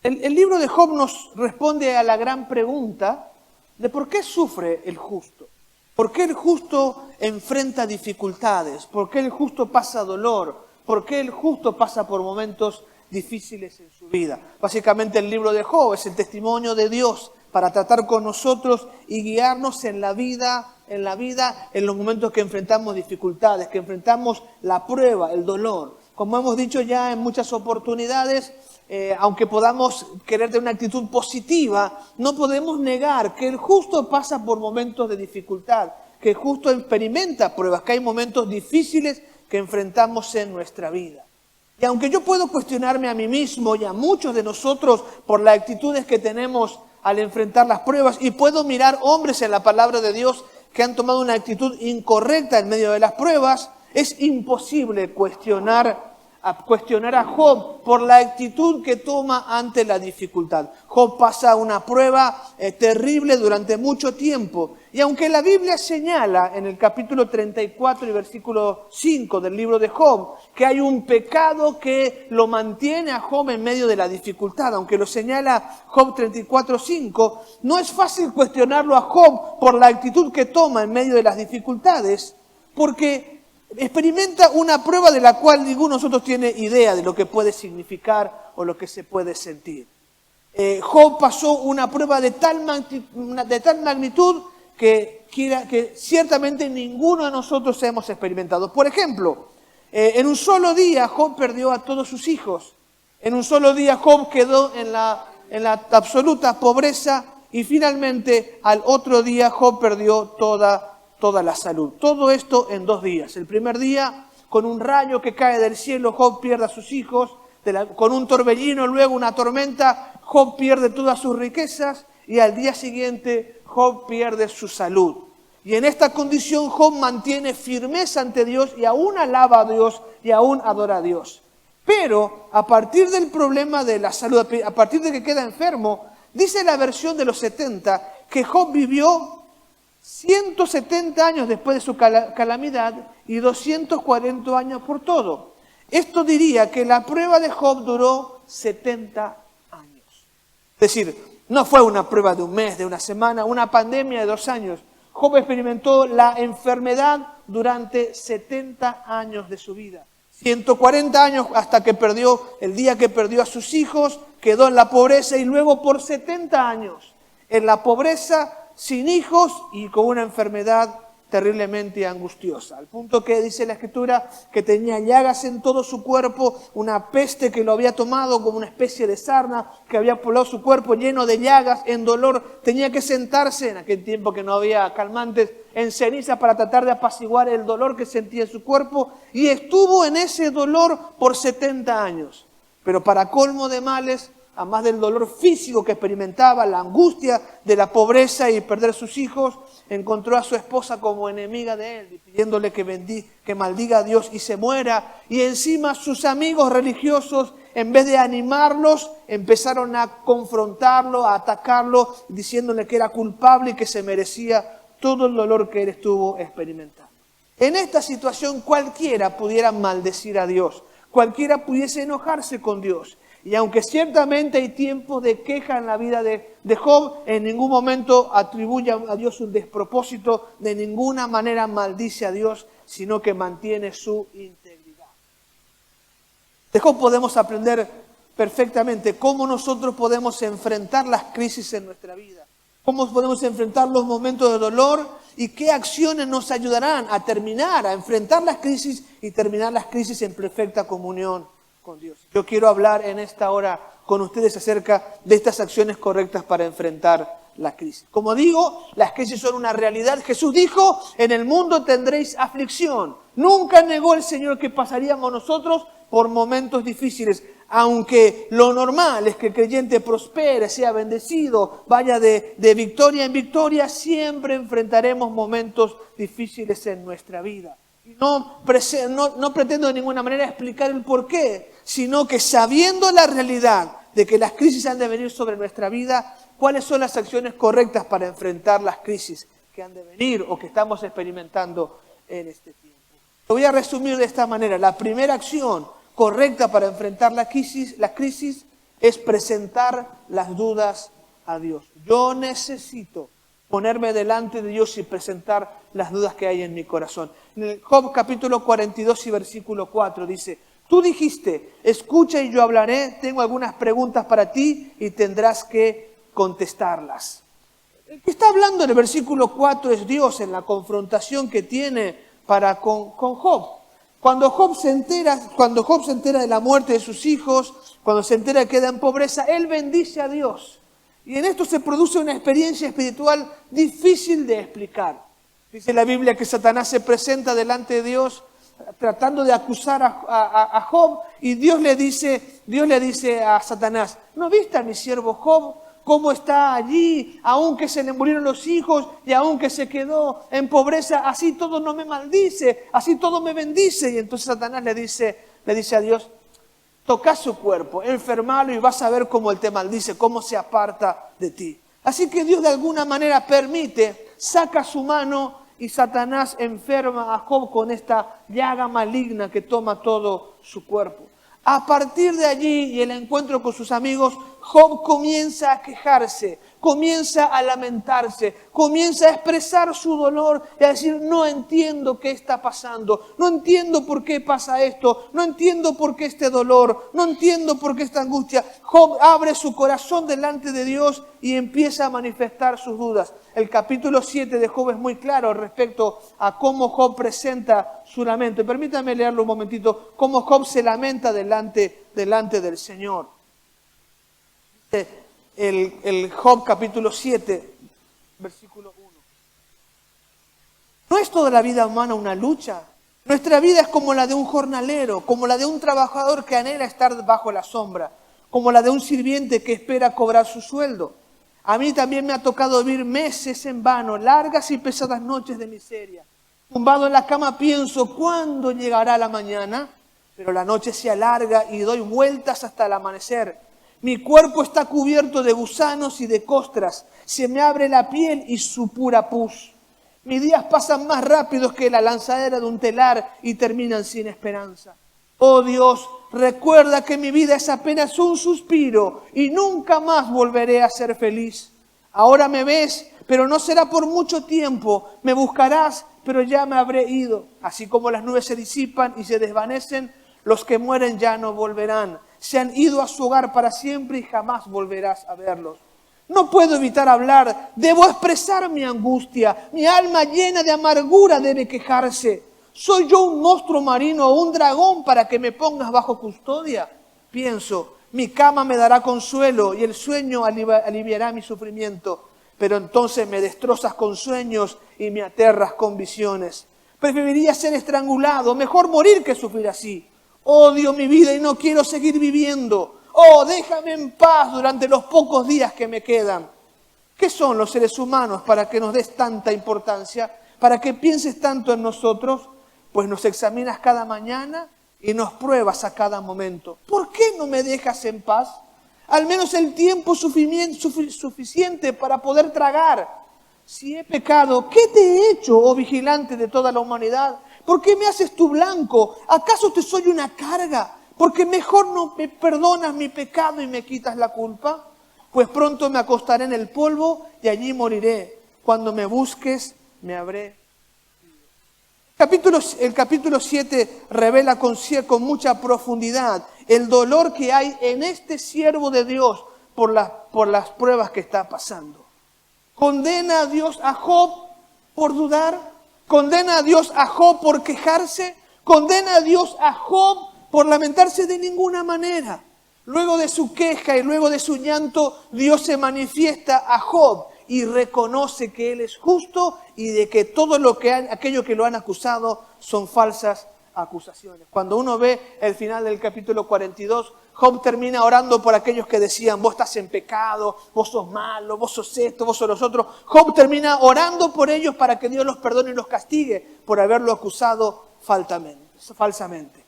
El libro de Job nos responde a la gran pregunta de por qué sufre el justo. ¿Por qué el justo enfrenta dificultades? ¿Por qué el justo pasa dolor? ¿Por qué el justo pasa por momentos difíciles en su vida? Básicamente el libro de Job es el testimonio de Dios para tratar con nosotros y guiarnos en la vida, en los momentos que enfrentamos dificultades, que enfrentamos la prueba, el dolor. Como hemos dicho ya en muchas oportunidades, aunque podamos querer tener una actitud positiva, no podemos negar que el justo pasa por momentos de dificultad, que el justo experimenta pruebas, que hay momentos difíciles que enfrentamos en nuestra vida. Y aunque yo puedo cuestionarme a mí mismo y a muchos de nosotros por las actitudes que tenemos al enfrentar las pruebas, y puedo mirar hombres en la palabra de Dios que han tomado una actitud incorrecta en medio de las pruebas, es imposible cuestionar a Job por la actitud que toma ante la dificultad. Job pasa una prueba terrible durante mucho tiempo. Y aunque la Biblia señala en el capítulo 34 y versículo 5 del libro de Job que hay un pecado que lo mantiene a Job en medio de la dificultad, aunque lo señala Job 34:5, no es fácil cuestionarlo a Job por la actitud que toma en medio de las dificultades, porque experimenta una prueba de la cual ninguno de nosotros tiene idea de lo que puede significar o lo que se puede sentir. Job pasó una prueba de tal magnitud que ciertamente ninguno de nosotros hemos experimentado. Por ejemplo, en un solo día Job perdió a todos sus hijos. En un solo día Job quedó en la absoluta pobreza y finalmente al otro día Job perdió toda la salud. Todo esto en 2 días. El primer día, con un rayo que cae del cielo, Job pierde a sus hijos. Con un torbellino, luego una tormenta, Job pierde todas sus riquezas. Y al día siguiente, Job pierde su salud. Y en esta condición, Job mantiene firmeza ante Dios y aún alaba a Dios y aún adora a Dios. Pero a partir del problema de la salud, a partir de que queda enfermo, dice la versión de los 70 que Job vivió 170 años después de su calamidad y 240 años por todo. Esto diría que la prueba de Job duró 70 años. Es decir, no fue una prueba de un mes, de una semana, una pandemia de 2 años. Job experimentó la enfermedad durante 70 años de su vida. 140 años hasta que el día que perdió a sus hijos, quedó en la pobreza y luego por 70 años en la pobreza, sin hijos y con una enfermedad terriblemente angustiosa. Al punto que dice la Escritura que tenía llagas en todo su cuerpo, una peste que lo había tomado como una especie de sarna que había poblado su cuerpo lleno de llagas, en dolor. Tenía que sentarse, en aquel tiempo que no había calmantes, en ceniza para tratar de apaciguar el dolor que sentía en su cuerpo, y estuvo en ese dolor por 70 años. Pero para colmo de males, además del dolor físico que experimentaba, la angustia de la pobreza y perder sus hijos, encontró a su esposa como enemiga de él, pidiéndole que maldiga a Dios y se muera. Y encima sus amigos religiosos, en vez de animarlos, empezaron a confrontarlo, a atacarlo, diciéndole que era culpable y que se merecía todo el dolor que él estuvo experimentando. En esta situación cualquiera pudiera maldecir a Dios, cualquiera pudiese enojarse con Dios. Y aunque ciertamente hay tiempos de queja en la vida de Job, en ningún momento atribuye a Dios un despropósito, de ninguna manera maldice a Dios, sino que mantiene su integridad. De Job podemos aprender perfectamente cómo nosotros podemos enfrentar las crisis en nuestra vida, cómo podemos enfrentar los momentos de dolor y qué acciones nos ayudarán a enfrentar las crisis y terminar las crisis en perfecta comunión con Dios. Yo quiero hablar en esta hora con ustedes acerca de estas acciones correctas para enfrentar la crisis. Como digo, las crisis son una realidad. Jesús dijo, en el mundo tendréis aflicción. Nunca negó el Señor que pasaríamos nosotros por momentos difíciles, aunque lo normal es que el creyente prospere, sea bendecido, vaya de victoria en victoria, siempre enfrentaremos momentos difíciles en nuestra vida. No pretendo de ninguna manera explicar el porqué, sino que sabiendo la realidad de que las crisis han de venir sobre nuestra vida, cuáles son las acciones correctas para enfrentar las crisis que han de venir o que estamos experimentando en este tiempo. Lo voy a resumir de esta manera. La primera acción correcta para enfrentar la crisis es presentar las dudas a Dios. Yo necesito ponerme delante de Dios y presentar las dudas que hay en mi corazón. En el Job capítulo 42 y versículo 4 dice: tú dijiste, escucha y yo hablaré, tengo algunas preguntas para ti y tendrás que contestarlas. El que está hablando en el versículo 4 es Dios en la confrontación que tiene con Job. Cuando Job se entera de la muerte de sus hijos, cuando se entera que queda en pobreza, él bendice a Dios. Y en esto se produce una experiencia espiritual difícil de explicar. Dice la Biblia que Satanás se presenta delante de Dios tratando de acusar a Job, y Dios le dice a Satanás: ¿no viste a mi siervo Job? Cómo está allí, aunque se le murieron los hijos y aunque se quedó en pobreza, así todo no me maldice, así todo me bendice. Y entonces Satanás le dice a Dios: toca su cuerpo, enfermalo y vas a ver cómo él te maldice, cómo se aparta de ti. Así que Dios de alguna manera saca su mano, y Satanás enferma a Job con esta llaga maligna que toma todo su cuerpo. A partir de allí y el encuentro con sus amigos, Job comienza a quejarse, comienza a lamentarse, comienza a expresar su dolor y a decir: no entiendo qué está pasando, no entiendo por qué pasa esto, no entiendo por qué este dolor, no entiendo por qué esta angustia. Job abre su corazón delante de Dios y empieza a manifestar sus dudas. El capítulo 7 de Job es muy claro respecto a cómo Job presenta su lamento. Permítanme leerlo un momentito, cómo Job se lamenta delante del Señor. El Job capítulo 7, versículo 1. ¿No es toda la vida humana una lucha? Nuestra vida es como la de un jornalero, como la de un trabajador que anhela estar bajo la sombra, como la de un sirviente que espera cobrar su sueldo. A mí también me ha tocado vivir meses en vano, largas y pesadas noches de miseria. Tumbado en la cama pienso: ¿cuándo llegará la mañana? Pero la noche se alarga y doy vueltas hasta el amanecer. Mi cuerpo está cubierto de gusanos y de costras. Se me abre la piel y supura pus. Mis días pasan más rápidos que la lanzadera de un telar y terminan sin esperanza. Oh Dios, recuerda que mi vida es apenas un suspiro y nunca más volveré a ser feliz. Ahora me ves, pero no será por mucho tiempo. Me buscarás, pero ya me habré ido. Así como las nubes se disipan y se desvanecen, los que mueren ya no volverán. Se han ido a su hogar para siempre y jamás volverás a verlos. No puedo evitar hablar, debo expresar mi angustia. Mi alma llena de amargura debe quejarse. ¿Soy yo un monstruo marino o un dragón para que me pongas bajo custodia? Pienso, mi cama me dará consuelo y el sueño aliviará mi sufrimiento. Pero entonces me destrozas con sueños y me aterras con visiones. Preferiría ser estrangulado, mejor morir que sufrir así. Odio mi vida y no quiero seguir viviendo. Oh, déjame en paz durante los pocos días que me quedan. ¿Qué son los seres humanos para que nos des tanta importancia? ¿Para que pienses tanto en nosotros? Pues nos examinas cada mañana y nos pruebas a cada momento. ¿Por qué no me dejas en paz? Al menos el tiempo suficiente para poder tragar. Si he pecado, ¿qué te he hecho, oh vigilante de toda la humanidad? ¿Por qué me haces tú blanco? ¿Acaso te soy una carga? ¿Porque mejor no me perdonas mi pecado y me quitas la culpa? Pues pronto me acostaré en el polvo y allí moriré. Cuando me busques, me habré. El capítulo 7 revela con mucha profundidad el dolor que hay en este siervo de Dios por las pruebas que está pasando. ¿Condena a Dios a Job por dudar? ¿Condena a Dios a Job por quejarse? ¿Condena a Dios a Job por lamentarse? De ninguna manera. Luego de su queja y luego de su llanto, Dios se manifiesta a Job y reconoce que él es justo y de que aquello que lo han acusado son falsas acusaciones. Cuando uno ve el final del capítulo 42, Job termina orando por aquellos que decían: vos estás en pecado, vos sos malo, vos sos esto, vos sos los otros. Job termina orando por ellos para que Dios los perdone y los castigue por haberlo acusado falsamente.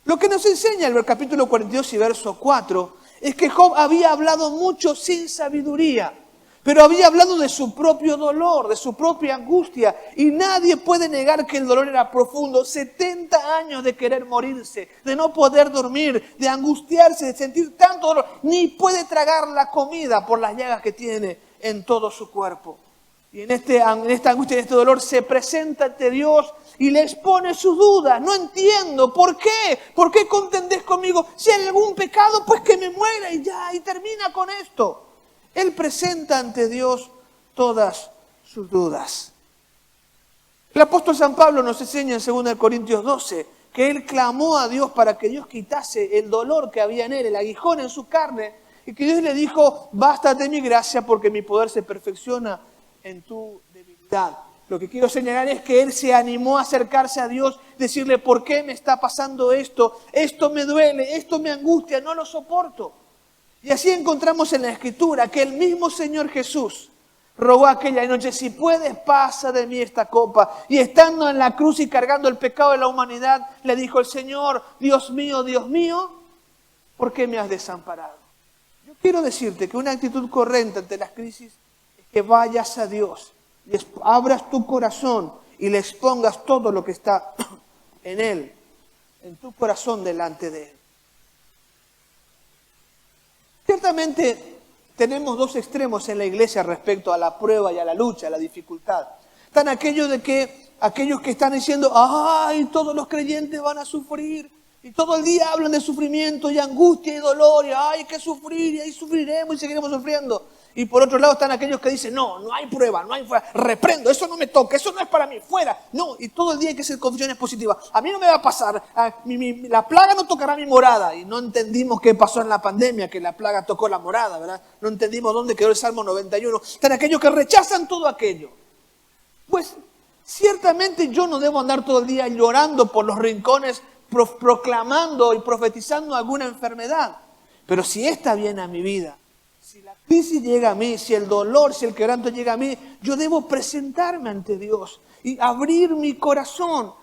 Lo que nos enseña el capítulo 42 y verso 4 es que Job había hablado mucho sin sabiduría. Pero había hablado de su propio dolor, de su propia angustia. Y nadie puede negar que el dolor era profundo. 70 años de querer morirse, de no poder dormir, de angustiarse, de sentir tanto dolor. Ni puede tragar la comida por las llagas que tiene en todo su cuerpo. Y en esta angustia, en este dolor, se presenta ante Dios y le expone sus dudas. No entiendo, ¿por qué? ¿Por qué contendés conmigo? Si hay algún pecado, pues que me muera y ya, y termina con esto. Él presenta ante Dios todas sus dudas. El apóstol San Pablo nos enseña en 2 Corintios 12 que él clamó a Dios para que Dios quitase el dolor que había en él, el aguijón en su carne, y que Dios le dijo, bástate mi gracia porque mi poder se perfecciona en tu debilidad. Lo que quiero señalar es que él se animó a acercarse a Dios, decirle, ¿por qué me está pasando esto? Esto me duele, esto me angustia, no lo soporto. Y así encontramos en la Escritura que el mismo Señor Jesús rogó aquella noche, si puedes, pasa de mí esta copa. Y estando en la cruz y cargando el pecado de la humanidad, le dijo el Señor, Dios mío, ¿por qué me has desamparado? Yo quiero decirte que una actitud correcta ante las crisis es que vayas a Dios y abras tu corazón y le expongas todo lo que está en Él, en tu corazón delante de Él. Ciertamente tenemos dos extremos en la iglesia respecto a la prueba y a la lucha, a la dificultad. Están aquellos que están diciendo, ¡ay, todos los creyentes van a sufrir! Y todo el día hablan de sufrimiento y angustia y dolor, y ¡ay, hay que sufrir! Y ahí sufriremos y seguiremos sufriendo. Y por otro lado están aquellos que dicen, no hay prueba, no hay fuera, reprendo, eso no me toca, eso no es para mí, fuera. No, y todo el día hay que hacer confesiones positivas. A mí no me va a pasar, la plaga no tocará mi morada. Y no entendimos qué pasó en la pandemia, que la plaga tocó la morada, ¿verdad? No entendimos dónde quedó el Salmo 91. Están aquellos que rechazan todo aquello. Pues ciertamente yo no debo andar todo el día llorando por los rincones, proclamando y profetizando alguna enfermedad. Pero si esta viene a mi vida, si la crisis llega a mí, si el dolor, si el quebranto llega a mí, yo debo presentarme ante Dios y abrir mi corazón.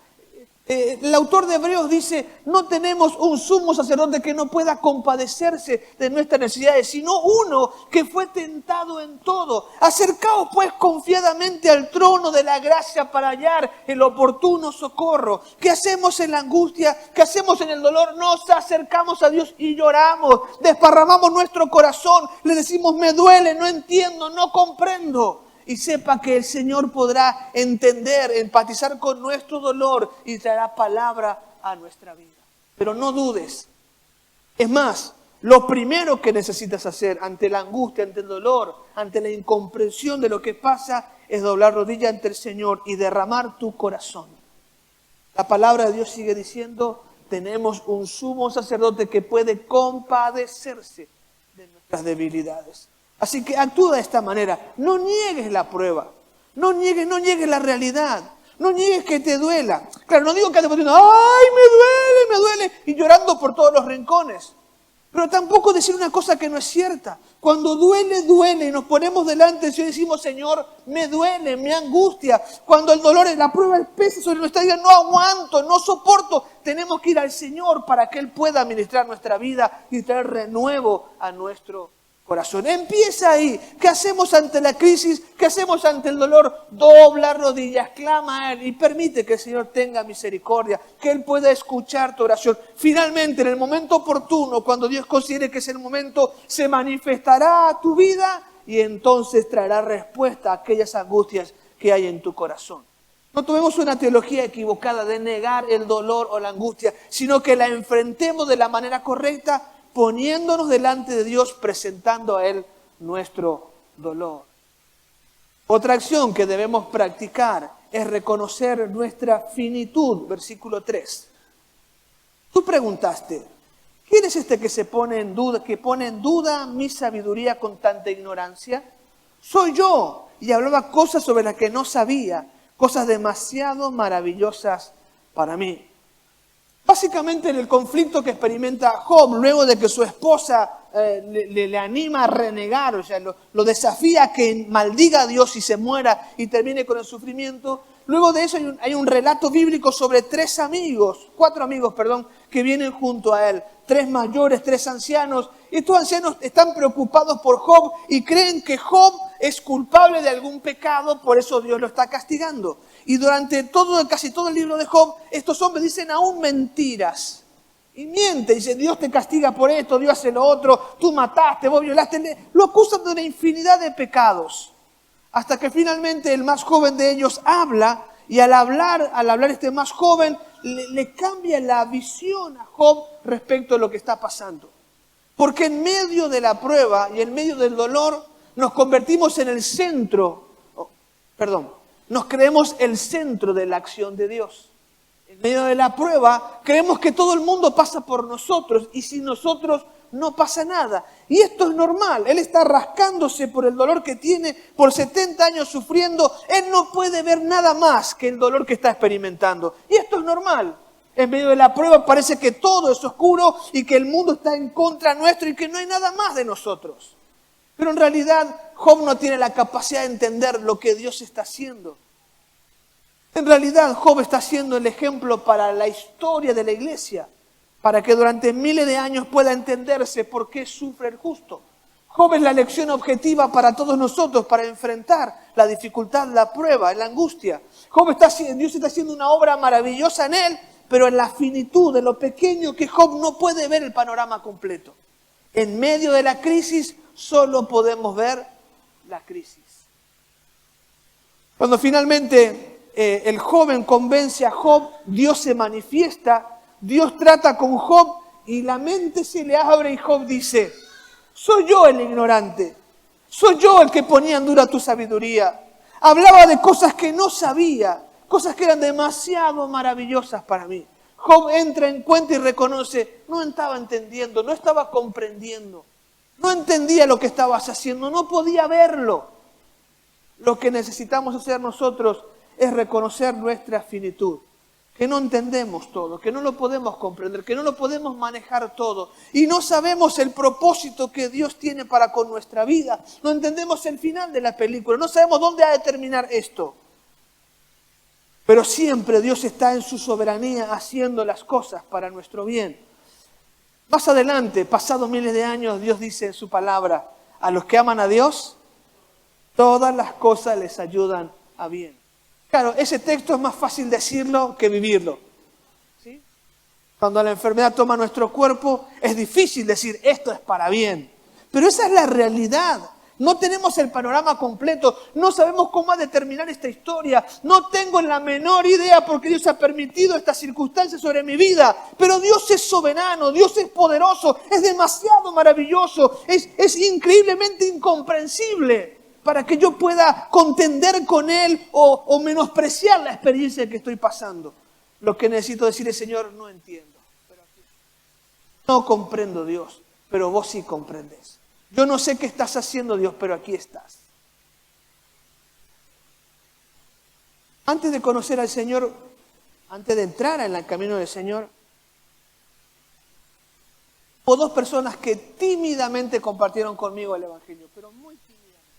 El autor de Hebreos dice, no tenemos un sumo sacerdote que no pueda compadecerse de nuestras necesidades, sino uno que fue tentado en todo. Acercaos pues confiadamente al trono de la gracia para hallar el oportuno socorro. ¿Qué hacemos en la angustia? ¿Qué hacemos en el dolor? Nos acercamos a Dios y lloramos, desparramamos nuestro corazón, le decimos, me duele, no entiendo, no comprendo. Y sepa que el Señor podrá entender, empatizar con nuestro dolor y traerá palabra a nuestra vida. Pero no dudes. Es más, lo primero que necesitas hacer ante la angustia, ante el dolor, ante la incomprensión de lo que pasa, es doblar rodilla ante el Señor y derramar tu corazón. La palabra de Dios sigue diciendo, tenemos un sumo sacerdote que puede compadecerse de nuestras debilidades. Así que actúa de esta manera. No niegues la prueba. No niegues la realidad. No niegues que te duela. Claro, no digo que andes diciendo, ¡ay, me duele! Y llorando por todos los rincones. Pero tampoco decir una cosa que no es cierta. Cuando duele y nos ponemos delante de Dios y decimos, Señor, me duele, me angustia. Cuando el dolor, la prueba pesa sobre nuestra vida, no aguanto, no soporto. Tenemos que ir al Señor para que Él pueda administrar nuestra vida y traer renuevo a nuestro corazón. Empieza ahí. ¿Qué hacemos ante la crisis? ¿Qué hacemos ante el dolor? Dobla rodillas, clama a Él y permite que el Señor tenga misericordia, que Él pueda escuchar tu oración. Finalmente, en el momento oportuno, cuando Dios considere que es el momento, se manifestará a tu vida y entonces traerá respuesta a aquellas angustias que hay en tu corazón. No tomemos una teología equivocada de negar el dolor o la angustia, sino que la enfrentemos de la manera correcta, poniéndonos delante de Dios, presentando a Él nuestro dolor. Otra acción que debemos practicar es reconocer nuestra finitud, versículo 3. Tú preguntaste, ¿quién es este que pone en duda mi sabiduría con tanta ignorancia? Soy yo, y hablaba cosas sobre las que no sabía, cosas demasiado maravillosas para mí. Básicamente en el conflicto que experimenta Job, luego de que su esposa le anima a renegar, o sea, lo desafía a que maldiga a Dios y se muera y termine con el sufrimiento. Luego de eso hay un relato bíblico sobre cuatro amigos, que vienen junto a él. 3 mayores, 3 ancianos. Estos ancianos están preocupados por Job y creen que Job es culpable de algún pecado, por eso Dios lo está castigando. Y durante casi todo el libro de Job, estos hombres dicen aún mentiras. Y mienten, dicen, Dios te castiga por esto, Dios hace lo otro, tú mataste, vos violaste. Lo acusan de una infinidad de pecados. Hasta que finalmente el más joven de ellos habla, y al hablar este más joven, le cambia la visión a Job respecto a lo que está pasando. Porque en medio de la prueba y en medio del dolor nos convertimos en el centro, nos creemos el centro de la acción de Dios. En medio de la prueba creemos que todo el mundo pasa por nosotros y sin nosotros no pasa nada. Y esto es normal. Él está rascándose por el dolor que tiene, por 70 años sufriendo. Él no puede ver nada más que el dolor que está experimentando. Y esto es normal. En medio de la prueba parece que todo es oscuro y que el mundo está en contra nuestro y que no hay nada más de nosotros. Pero en realidad Job no tiene la capacidad de entender lo que Dios está haciendo. En realidad Job está siendo el ejemplo para la historia de la iglesia, para que durante miles de años pueda entenderse por qué sufre el justo. Job es la lección objetiva para todos nosotros, para enfrentar la dificultad, la prueba, la angustia. Dios está haciendo una obra maravillosa en él, pero en la finitud de lo pequeño que Job no puede ver el panorama completo. En medio de la crisis solo podemos ver la crisis. Cuando finalmente el joven convence a Job, Dios se manifiesta, Dios trata con Job y la mente se le abre y Job dice, soy yo el ignorante, soy yo el que ponía en duda tu sabiduría. Hablaba de cosas que no sabía, cosas que eran demasiado maravillosas para mí. Job entra en cuenta y reconoce, no estaba entendiendo, no estaba comprendiendo, no entendía lo que estabas haciendo, no podía verlo. Lo que necesitamos hacer nosotros es reconocer nuestra finitud, que no entendemos todo, que no lo podemos comprender, que no lo podemos manejar todo y no sabemos el propósito que Dios tiene para con nuestra vida, no entendemos el final de la película, no sabemos dónde ha de terminar esto. Pero siempre Dios está en su soberanía haciendo las cosas para nuestro bien. Más adelante, pasados miles de años, Dios dice en su palabra, a los que aman a Dios, todas las cosas les ayudan a bien. Claro, ese texto es más fácil decirlo que vivirlo. ¿Sí? Cuando la enfermedad toma nuestro cuerpo, es difícil decir, esto es para bien. Pero esa es la realidad. No tenemos el panorama completo, no sabemos cómo ha de terminar esta historia, no tengo la menor idea porque Dios ha permitido estas circunstancias sobre mi vida, pero Dios es soberano, Dios es poderoso, es demasiado maravilloso, es increíblemente incomprensible para que yo pueda contender con Él o menospreciar la experiencia que estoy pasando. Lo que necesito decir es, Señor, no entiendo, no comprendo, Dios, pero vos sí comprendes. Yo no sé qué estás haciendo, Dios, pero aquí estás. Antes de conocer al Señor, antes de entrar en el camino del Señor, hubo dos personas que tímidamente compartieron conmigo el Evangelio, pero muy tímidamente.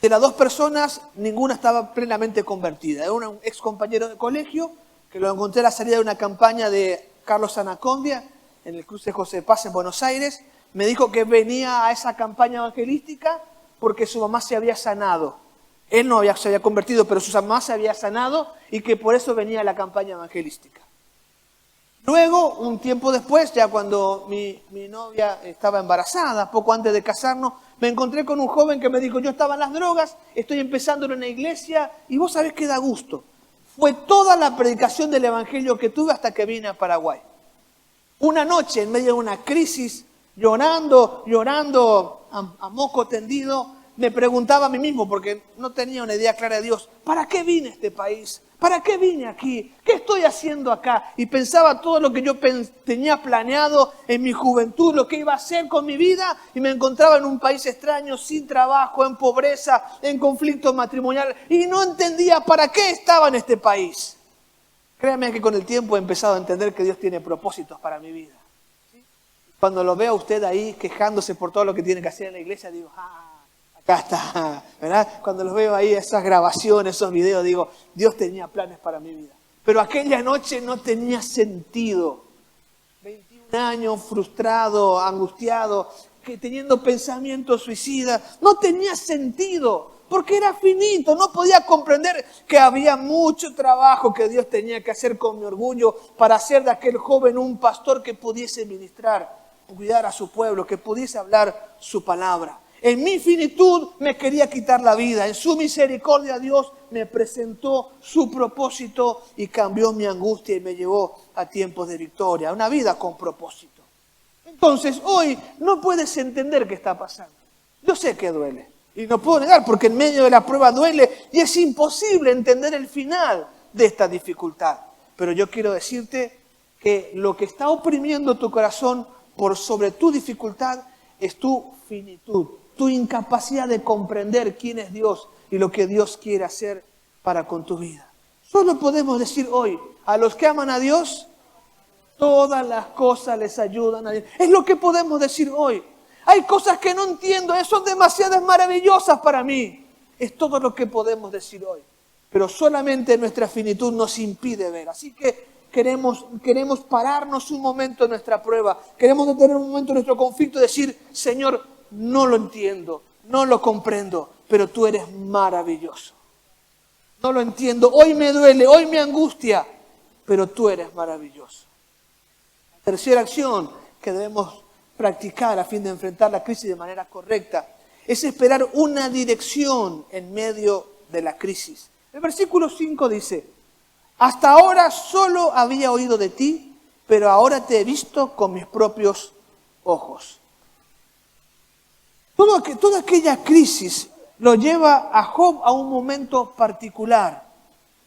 De las dos personas, ninguna estaba plenamente convertida. Era un ex compañero de colegio que lo encontré a la salida de una campaña de Carlos Anacondia en el cruce José Paz en Buenos Aires. Me dijo que venía a esa campaña evangelística porque su mamá se había sanado. Él no se había convertido, pero su mamá se había sanado y que por eso venía a la campaña evangelística. Luego, un tiempo después, ya cuando mi novia estaba embarazada, poco antes de casarnos, me encontré con un joven que me dijo, yo estaba en las drogas, estoy empezando en una iglesia y vos sabés que da gusto. Fue toda la predicación del Evangelio que tuve hasta que vine a Paraguay. Una noche, en medio de una crisis, llorando a moco tendido, me preguntaba a mí mismo, porque no tenía una idea clara de Dios, ¿para qué vine a este país? ¿Para qué vine aquí? ¿Qué estoy haciendo acá? Y pensaba todo lo que yo tenía planeado en mi juventud, lo que iba a hacer con mi vida, y me encontraba en un país extraño, sin trabajo, en pobreza, en conflicto matrimonial, y no entendía para qué estaba en este país. Créanme que con el tiempo he empezado a entender que Dios tiene propósitos para mi vida. Cuando lo veo a usted ahí quejándose por todo lo que tiene que hacer en la iglesia, digo, acá está, ¿verdad? Cuando los veo ahí, esas grabaciones, esos videos, digo, Dios tenía planes para mi vida. Pero aquella noche no tenía sentido. 21 años, frustrado, angustiado, teniendo pensamientos suicidas. No tenía sentido, porque era finito. No podía comprender que había mucho trabajo que Dios tenía que hacer con mi orgullo para hacer de aquel joven un pastor que pudiese ministrar, cuidar a su pueblo, que pudiese hablar su palabra. En mi finitud me quería quitar la vida. En su misericordia Dios me presentó su propósito y cambió mi angustia y me llevó a tiempos de victoria, a una vida con propósito. Entonces hoy no puedes entender qué está pasando. Yo sé que duele y no puedo negar porque en medio de la prueba duele y es imposible entender el final de esta dificultad. Pero yo quiero decirte que lo que está oprimiendo tu corazón por sobre tu dificultad es tu finitud, tu incapacidad de comprender quién es Dios y lo que Dios quiere hacer para con tu vida. Solo podemos decir hoy, a los que aman a Dios, todas las cosas les ayudan a Dios. Es lo que podemos decir hoy. Hay cosas que no entiendo, son demasiadas maravillosas para mí. Es todo lo que podemos decir hoy. Pero solamente nuestra finitud nos impide ver. Así que queremos pararnos un momento en nuestra prueba. Queremos detener un momento en nuestro conflicto y decir, Señor, no lo entiendo, no lo comprendo, pero tú eres maravilloso. No lo entiendo, hoy me duele, hoy me angustia, pero tú eres maravilloso. La tercera acción que debemos practicar a fin de enfrentar la crisis de manera correcta es esperar una dirección en medio de la crisis. El versículo 5 dice, hasta ahora solo había oído de ti, pero ahora te he visto con mis propios ojos. Toda aquella crisis lo lleva a Job a un momento particular,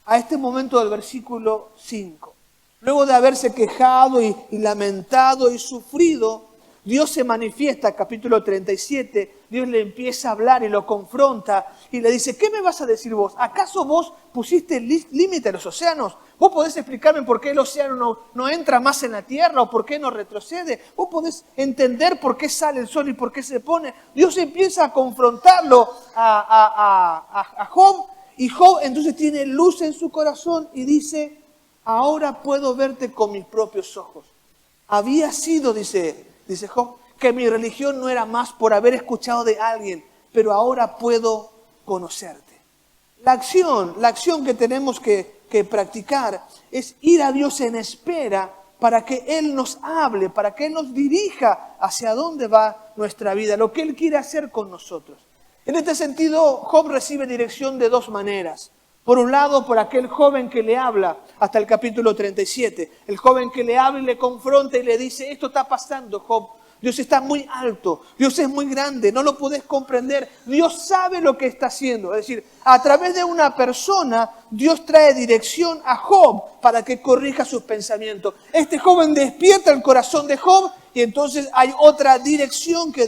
a este momento del versículo 5. Luego de haberse quejado y lamentado y sufrido, Dios se manifiesta, capítulo 37, Dios le empieza a hablar y lo confronta y le dice, ¿qué me vas a decir vos? ¿Acaso vos pusiste límite a los océanos? ¿Vos podés explicarme por qué el océano no entra más en la tierra o por qué no retrocede? ¿Vos podés entender por qué sale el sol y por qué se pone? Dios empieza a confrontarlo a Job y Job entonces tiene luz en su corazón y dice, ahora puedo verte con mis propios ojos. Había sido, dice Job, que mi religión no era más por haber escuchado de alguien, pero ahora puedo conocerte. La acción que tenemos que practicar es ir a Dios en espera para que Él nos hable, para que Él nos dirija hacia dónde va nuestra vida, lo que Él quiere hacer con nosotros. En este sentido, Job recibe dirección de dos maneras. Por un lado, por aquel joven que le habla, hasta el capítulo 37. El joven que le habla y le confronta y le dice, esto está pasando, Job. Dios está muy alto, Dios es muy grande, no lo podés comprender. Dios sabe lo que está haciendo. Es decir, a través de una persona, Dios trae dirección a Job para que corrija sus pensamientos. Este joven despierta el corazón de Job y entonces hay otra dirección de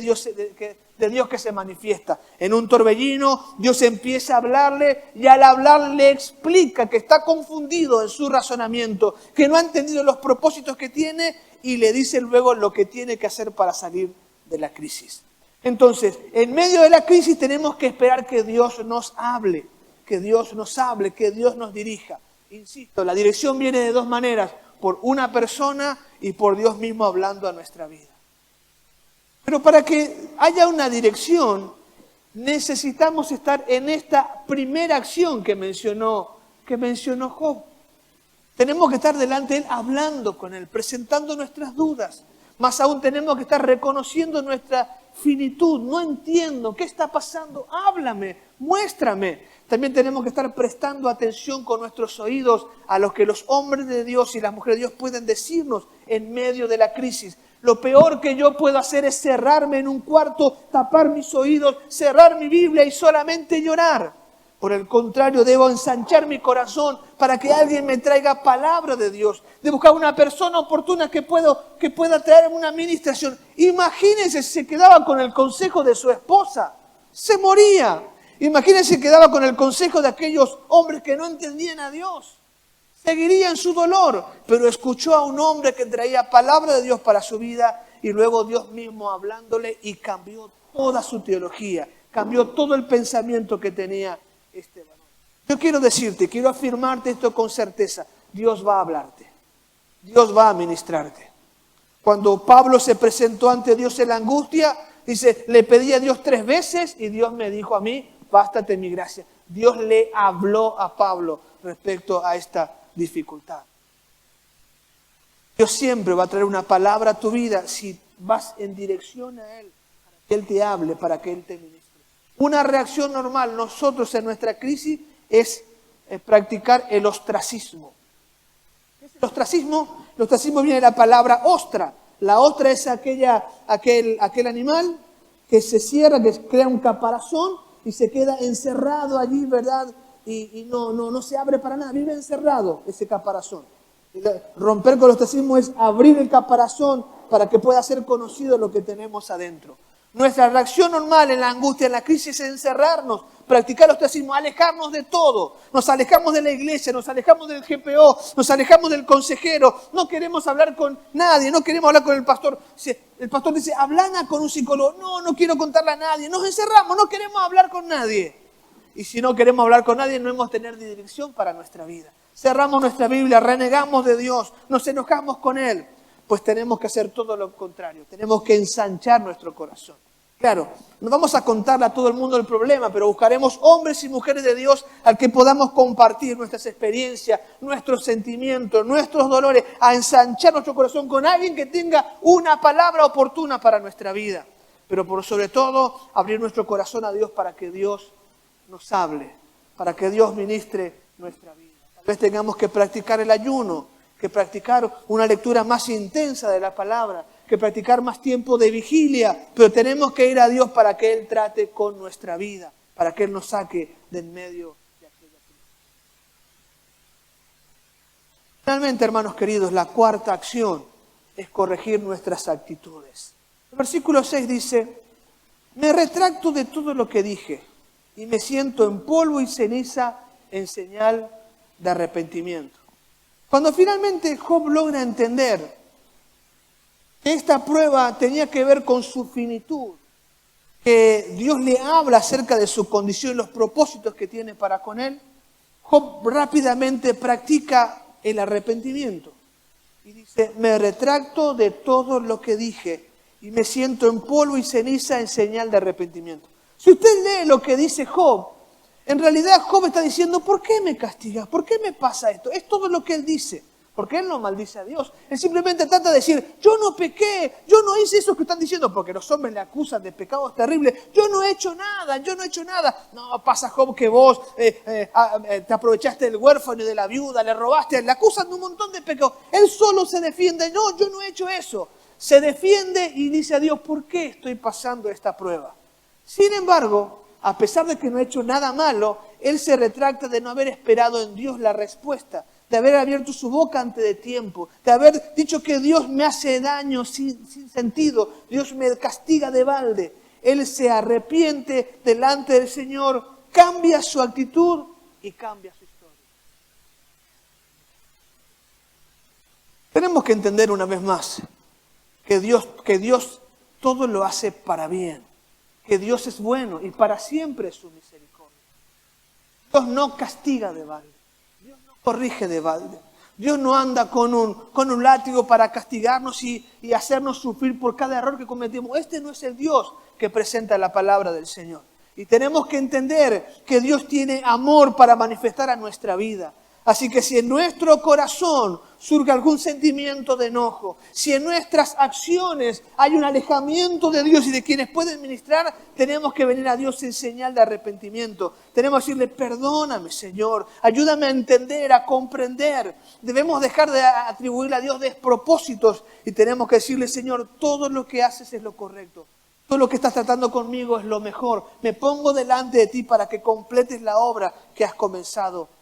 Dios que se manifiesta. En un torbellino, Dios empieza a hablarle y al hablarle le explica que está confundido en su razonamiento, que no ha entendido los propósitos que tiene y le dice luego lo que tiene que hacer para salir de la crisis. Entonces, en medio de la crisis tenemos que esperar que Dios nos hable, que Dios nos dirija. Insisto, la dirección viene de dos maneras, por una persona y por Dios mismo hablando a nuestra vida. Pero para que haya una dirección, necesitamos estar en esta primera acción que mencionó Job. Tenemos que estar delante de Él, hablando con Él, presentando nuestras dudas. Más aún tenemos que estar reconociendo nuestra finitud. No entiendo, ¿qué está pasando? Háblame, muéstrame. También tenemos que estar prestando atención con nuestros oídos a lo que los hombres de Dios y las mujeres de Dios pueden decirnos en medio de la crisis. Lo peor que yo puedo hacer es cerrarme en un cuarto, tapar mis oídos, cerrar mi Biblia y solamente llorar. Por el contrario, debo ensanchar mi corazón para que alguien me traiga palabra de Dios. De buscar una persona oportuna que pueda traerme una administración. Imagínense si se quedaba con el consejo de su esposa. Se moría. Imagínense si quedaba con el consejo de aquellos hombres que no entendían a Dios. Seguiría en su dolor, pero escuchó a un hombre que traía palabra de Dios para su vida y luego Dios mismo hablándole y cambió toda su teología, cambió todo el pensamiento que tenía este varón. Yo quiero decirte, quiero afirmarte esto con certeza, Dios va a hablarte, Dios va a ministrarte. Cuando Pablo se presentó ante Dios en la angustia, Dice, le pedí a Dios 3 veces y Dios me dijo a mí, bástate mi gracia. Dios le habló a Pablo respecto a esta dificultad. Dios siempre va a traer una palabra a tu vida si vas en dirección a Él, para que Él te hable, para que Él te ministre. Una reacción normal nosotros en nuestra crisis es practicar el ostracismo. ¿Qué es el ostracismo? El ostracismo viene de la palabra ostra. La ostra es aquel animal que se cierra, que crea un caparazón y se queda encerrado allí, ¿verdad? Y no se abre para nada, vive encerrado ese caparazón. Romper con el ostracismo es abrir el caparazón para que pueda ser conocido lo que tenemos adentro. Nuestra reacción normal en la angustia, en la crisis, es encerrarnos, practicar el ostracismo, alejarnos de todo. Nos alejamos de la iglesia, nos alejamos del GPO, nos alejamos del consejero. No queremos hablar con nadie, no queremos hablar con el pastor. El pastor dice, hablana con un psicólogo. No quiero contarle a nadie. Nos encerramos, no queremos hablar con nadie. Y si no queremos hablar con nadie, no hemos de tener dirección para nuestra vida. Cerramos nuestra Biblia, renegamos de Dios, nos enojamos con Él. Pues tenemos que hacer todo lo contrario. Tenemos que ensanchar nuestro corazón. Claro, no vamos a contarle a todo el mundo el problema, pero buscaremos hombres y mujeres de Dios al que podamos compartir nuestras experiencias, nuestros sentimientos, nuestros dolores, a ensanchar nuestro corazón con alguien que tenga una palabra oportuna para nuestra vida. Pero por sobre todo, abrir nuestro corazón a Dios para que Dios nos hable, para que Dios ministre nuestra vida. Tal vez tengamos que practicar el ayuno, que practicar una lectura más intensa de la palabra, que practicar más tiempo de vigilia, pero tenemos que ir a Dios para que Él trate con nuestra vida, para que Él nos saque del medio de aquella crisis. Finalmente, hermanos queridos, la cuarta acción es corregir nuestras actitudes. El versículo 6 dice, me retracto de todo lo que dije y me siento en polvo y ceniza en señal de arrepentimiento. Cuando finalmente Job logra entender que esta prueba tenía que ver con su finitud, que Dios le habla acerca de su condición y los propósitos que tiene para con él, Job rápidamente practica el arrepentimiento. Y dice, me retracto de todo lo que dije y me siento en polvo y ceniza en señal de arrepentimiento. Si usted lee lo que dice Job, en realidad Job está diciendo, ¿por qué me castigas? ¿Por qué me pasa esto? Es todo lo que él dice. Porque él no maldice a Dios. Él simplemente trata de decir, yo no pequé, yo no hice eso que están diciendo, porque los hombres le acusan de pecados terribles. Yo no he hecho nada, yo no he hecho nada. No, pasa Job que vos te aprovechaste del huérfano y de la viuda, le robaste, le acusan de un montón de pecados. Él solo se defiende, no, yo no he hecho eso. Se defiende y dice a Dios, ¿por qué estoy pasando esta prueba? Sin embargo, a pesar de que no ha hecho nada malo, él se retracta de no haber esperado en Dios la respuesta, de haber abierto su boca antes de tiempo, de haber dicho que Dios me hace daño sin sentido, Dios me castiga de balde. Él se arrepiente delante del Señor, cambia su actitud y cambia su historia. Tenemos que entender una vez más que Dios todo lo hace para bien, que Dios es bueno y para siempre es su misericordia. Dios no castiga de balde, Dios no corrige de balde. Dios no anda con un látigo para castigarnos y hacernos sufrir por cada error que cometemos. Este no es el Dios que presenta la palabra del Señor. Y tenemos que entender que Dios tiene amor para manifestar a nuestra vida. Así que si en nuestro corazón surge algún sentimiento de enojo, si en nuestras acciones hay un alejamiento de Dios y de quienes pueden ministrar, tenemos que venir a Dios en señal de arrepentimiento. Tenemos que decirle, perdóname, Señor, ayúdame a entender, a comprender. Debemos dejar de atribuirle a Dios despropósitos y tenemos que decirle, Señor, todo lo que haces es lo correcto. Todo lo que estás tratando conmigo es lo mejor. Me pongo delante de ti para que completes la obra que has comenzado.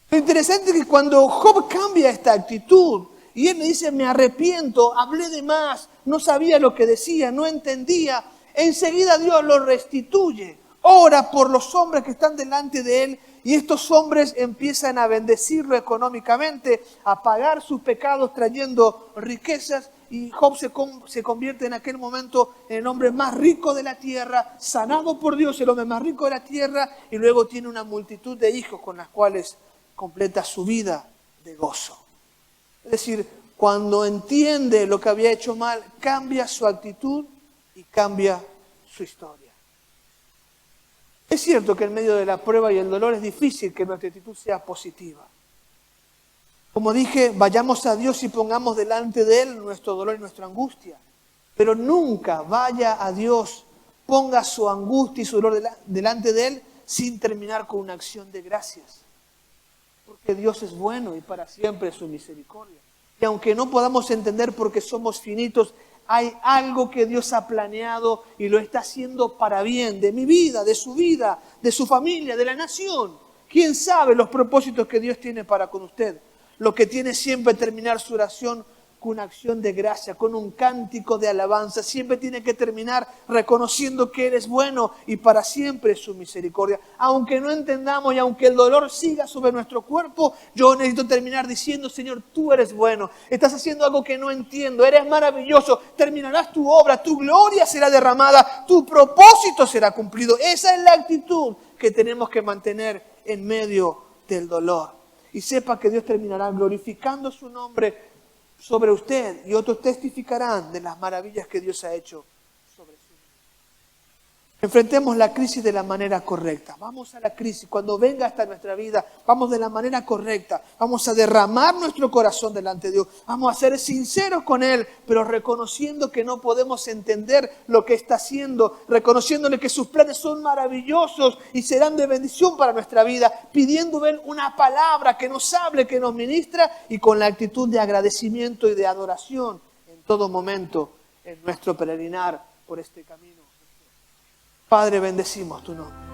Lo interesante es que cuando Job cambia esta actitud y él me dice, me arrepiento, hablé de más, no sabía lo que decía, no entendía, enseguida Dios lo restituye. Ora por los hombres que están delante de él y estos hombres empiezan a bendecirlo económicamente, a pagar sus pecados trayendo riquezas y Job se convierte en aquel momento en el hombre más rico de la tierra, sanado por Dios, el hombre más rico de la tierra y luego tiene una multitud de hijos con las cuales completa su vida de gozo. Es decir, cuando entiende lo que había hecho mal, cambia su actitud y cambia su historia. Es cierto que en medio de la prueba y el dolor es difícil que nuestra actitud sea positiva. Como dije, vayamos a Dios y pongamos delante de Él nuestro dolor y nuestra angustia. Pero nunca vaya a Dios, ponga su angustia y su dolor delante de Él sin terminar con una acción de gracias. Porque Dios es bueno y para siempre es su misericordia. Y aunque no podamos entender porque somos finitos, hay algo que Dios ha planeado y lo está haciendo para bien de mi vida, de su familia, de la nación. ¿Quién sabe los propósitos que Dios tiene para con usted? Lo que tiene siempre terminar su oración con una acción de gracia, con un cántico de alabanza. Siempre tiene que terminar reconociendo que Él es bueno y para siempre es su misericordia. Aunque no entendamos y aunque el dolor siga sobre nuestro cuerpo, yo necesito terminar diciendo, Señor, tú eres bueno. Estás haciendo algo que no entiendo. Eres maravilloso. Terminarás tu obra. Tu gloria será derramada. Tu propósito será cumplido. Esa es la actitud que tenemos que mantener en medio del dolor. Y sepa que Dios terminará glorificando su nombre sobre usted y otros testificarán de las maravillas que Dios ha hecho sobre su vida. Enfrentemos la crisis de la manera correcta. Vamos a la crisis. Cuando venga hasta nuestra vida, vamos de la manera correcta. Vamos a derramar nuestro corazón delante de Dios. Vamos a ser sinceros con Él, pero reconociendo que no podemos entender lo que está haciendo, reconociéndole que sus planes son maravillosos y serán de bendición para nuestra vida, pidiéndole una palabra que nos hable, que nos ministra y con la actitud de agradecimiento y de adoración en todo momento en nuestro peregrinar por este camino. Padre, bendecimos tu nombre.